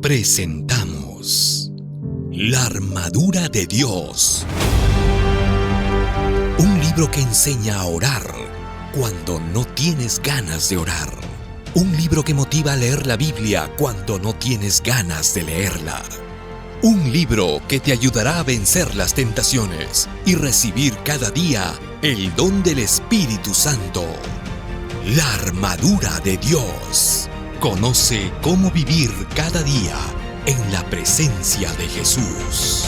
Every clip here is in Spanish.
Presentamos La Armadura de Dios. Un libro que enseña a orar cuando no tienes ganas de orar. Un libro que motiva a leer la Biblia cuando no tienes ganas de leerla. Un libro que te ayudará a vencer las tentaciones y recibir cada día el don del Espíritu Santo. La Armadura de Dios. Conoce cómo vivir cada día en la presencia de Jesús.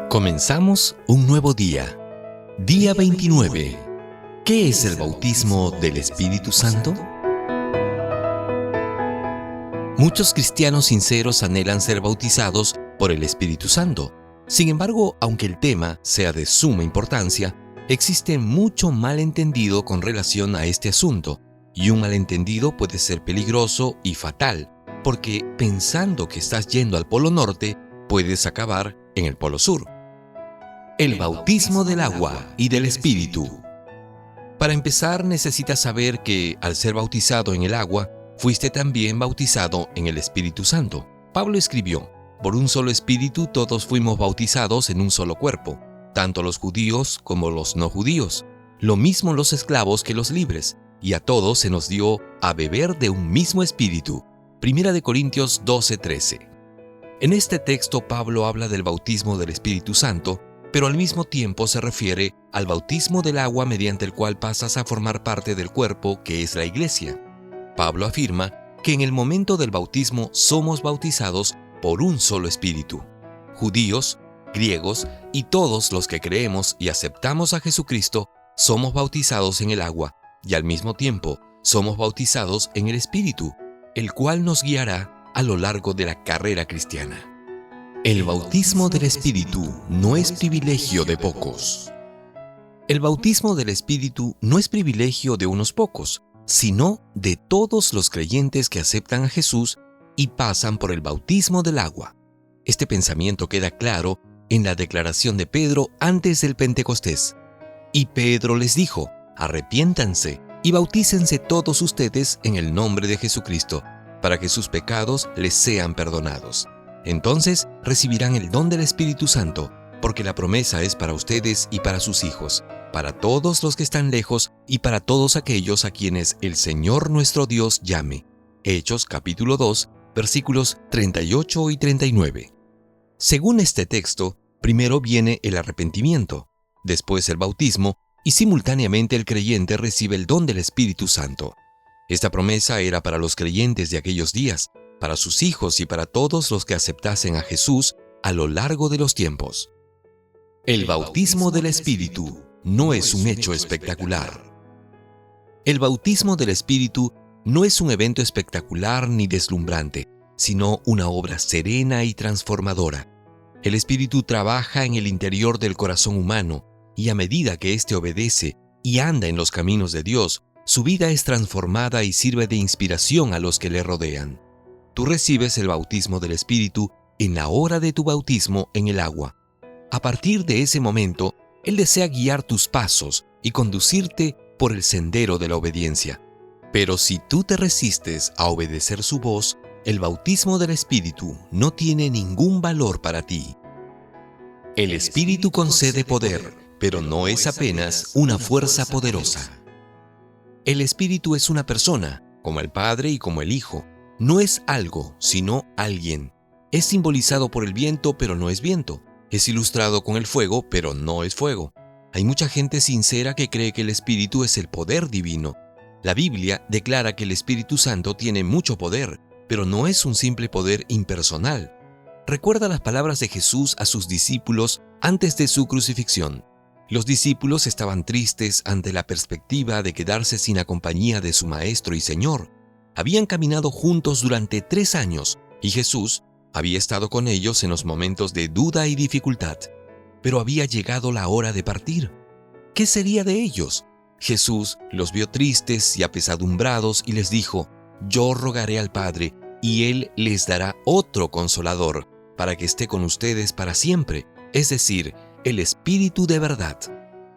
Comenzamos un nuevo día. Día 29. ¿Qué es el bautismo del Espíritu Santo? Muchos cristianos sinceros anhelan ser bautizados por el Espíritu Santo. Sin embargo, aunque el tema sea de suma importancia, existe mucho malentendido con relación a este asunto, y un malentendido puede ser peligroso y fatal, porque pensando que estás yendo al Polo Norte, puedes acabar en el Polo Sur. El bautismo del agua y del Espíritu. Para empezar, necesitas saber que, al ser bautizado en el agua, fuiste también bautizado en el Espíritu Santo. Pablo escribió: por un solo espíritu todos fuimos bautizados en un solo cuerpo, tanto los judíos como los no judíos, lo mismo los esclavos que los libres, y a todos se nos dio a beber de un mismo espíritu. 1 Corintios 12:13. En este texto Pablo habla del bautismo del Espíritu Santo, pero al mismo tiempo se refiere al bautismo del agua mediante el cual pasas a formar parte del cuerpo que es la iglesia. Pablo afirma que en el momento del bautismo somos bautizados por un solo espíritu. Judíos, griegos y todos los que creemos y aceptamos a Jesucristo somos bautizados en el agua y al mismo tiempo somos bautizados en el Espíritu, el cual nos guiará a lo largo de la carrera cristiana. El bautismo del Espíritu no es privilegio de pocos. El bautismo del Espíritu no es privilegio de unos pocos, sino de todos los creyentes que aceptan a Jesús y pasan por el bautismo del agua. Este pensamiento queda claro en la declaración de Pedro antes del Pentecostés. Y Pedro les dijo: arrepiéntanse y bautícense todos ustedes en el nombre de Jesucristo, para que sus pecados les sean perdonados. Entonces recibirán el don del Espíritu Santo, porque la promesa es para ustedes y para sus hijos, para todos los que están lejos y para todos aquellos a quienes el Señor nuestro Dios llame. Hechos capítulo 2, versículos 38 y 39. Según este texto, primero viene el arrepentimiento, después el bautismo y simultáneamente el creyente recibe el don del Espíritu Santo. Esta promesa era para los creyentes de aquellos días, para sus hijos y para todos los que aceptasen a Jesús a lo largo de los tiempos. El bautismo del Espíritu no es un hecho espectacular. El bautismo del Espíritu no es un evento espectacular ni deslumbrante, sino una obra serena y transformadora. El Espíritu trabaja en el interior del corazón humano, y a medida que éste obedece y anda en los caminos de Dios, su vida es transformada y sirve de inspiración a los que le rodean. Tú recibes el bautismo del Espíritu en la hora de tu bautismo en el agua. A partir de ese momento, Él desea guiar tus pasos y conducirte por el sendero de la obediencia. Pero si tú te resistes a obedecer su voz, el bautismo del Espíritu no tiene ningún valor para ti. El Espíritu concede poder, pero no es apenas una fuerza poderosa. El Espíritu es una persona, como el Padre y como el Hijo. No es algo, sino alguien. Es simbolizado por el viento, pero no es viento. Es ilustrado con el fuego, pero no es fuego. Hay mucha gente sincera que cree que el Espíritu es el poder divino. La Biblia declara que el Espíritu Santo tiene mucho poder, pero no es un simple poder impersonal. Recuerda las palabras de Jesús a sus discípulos antes de su crucifixión. Los discípulos estaban tristes ante la perspectiva de quedarse sin la compañía de su Maestro y Señor. Habían caminado juntos durante 3 años y Jesús había estado con ellos en los momentos de duda y dificultad. Pero había llegado la hora de partir. ¿Qué sería de ellos? Jesús los vio tristes y apesadumbrados y les dijo: yo rogaré al Padre y Él les dará otro consolador para que esté con ustedes para siempre, es decir, el Espíritu de verdad.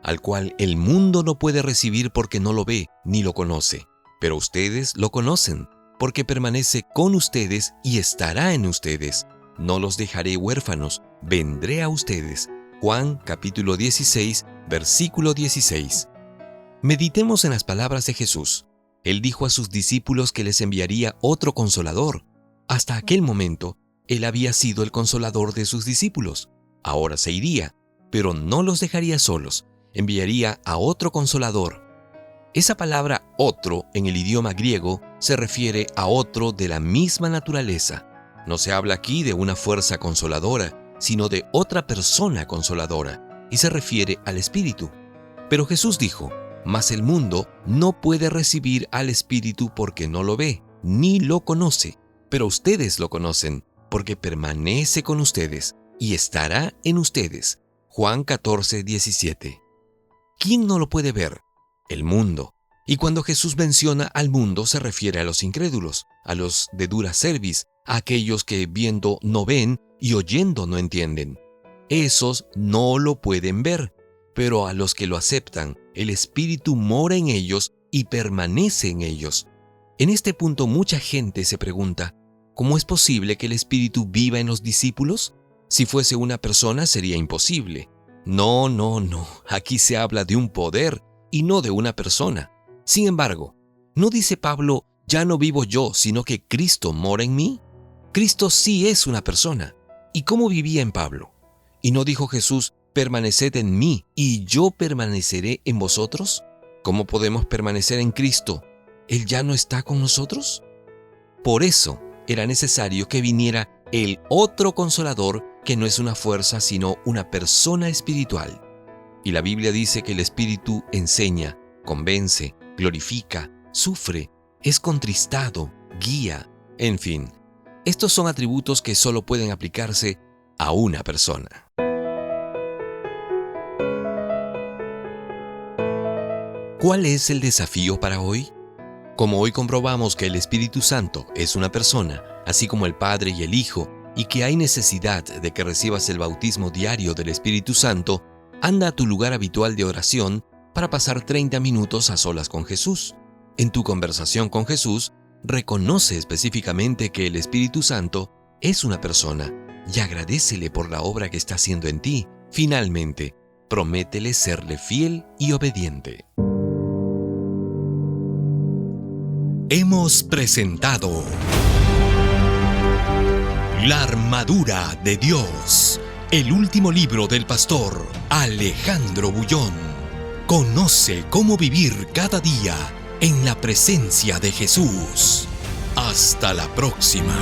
al cual el mundo no puede recibir porque no lo ve ni lo conoce. Pero ustedes lo conocen, porque permanece con ustedes y estará en ustedes. No los dejaré huérfanos, vendré a ustedes. Juan capítulo 16, versículo 16. Meditemos en las palabras de Jesús. Él dijo a sus discípulos que les enviaría otro consolador. Hasta aquel momento, Él había sido el consolador de sus discípulos. Ahora se iría, pero no los dejaría solos. Enviaría a otro consolador. Esa palabra otro en el idioma griego se refiere a otro de la misma naturaleza. No se habla aquí de una fuerza consoladora, sino de otra persona consoladora, y se refiere al Espíritu. Pero Jesús dijo: mas el mundo no puede recibir al Espíritu porque no lo ve, ni lo conoce. Pero ustedes lo conocen, porque permanece con ustedes y estará en ustedes. Juan 14, 17. ¿Quién no lo puede ver? El mundo. Y cuando Jesús menciona al mundo, se refiere a los incrédulos, a los de dura cerviz, a aquellos que viendo no ven y oyendo no entienden. Esos no lo pueden ver, pero a los que lo aceptan, el Espíritu mora en ellos y permanece en ellos. En este punto mucha gente se pregunta: ¿cómo es posible que el Espíritu viva en los discípulos? Si fuese una persona sería imposible. No. Aquí se habla de un poder y no de una persona. Sin embargo, ¿no dice Pablo: ya no vivo yo, sino que Cristo mora en mí? Cristo sí es una persona. ¿Y cómo vivía en Pablo? ¿Y no dijo Jesús: permaneced en mí y yo permaneceré en vosotros? ¿Cómo podemos permanecer en Cristo? ¿Él ya no está con nosotros? Por eso era necesario que viniera el otro consolador, que no es una fuerza sino una persona espiritual. Y la Biblia dice que el Espíritu enseña, convence, glorifica, sufre, es contristado, guía, en fin. Estos son atributos que solo pueden aplicarse a una persona. ¿Cuál es el desafío para hoy? Como hoy comprobamos que el Espíritu Santo es una persona, así como el Padre y el Hijo, y que hay necesidad de que recibas el bautismo diario del Espíritu Santo, anda a tu lugar habitual de oración para pasar 30 minutos a solas con Jesús. En tu conversación con Jesús, reconoce específicamente que el Espíritu Santo es una persona y agradécele por la obra que está haciendo en ti. Finalmente, prométele serle fiel y obediente. Hemos presentado La armadura de Dios, el último libro del pastor Alejandro Bullón. Conoce cómo vivir cada día en la presencia de Jesús. Hasta la próxima.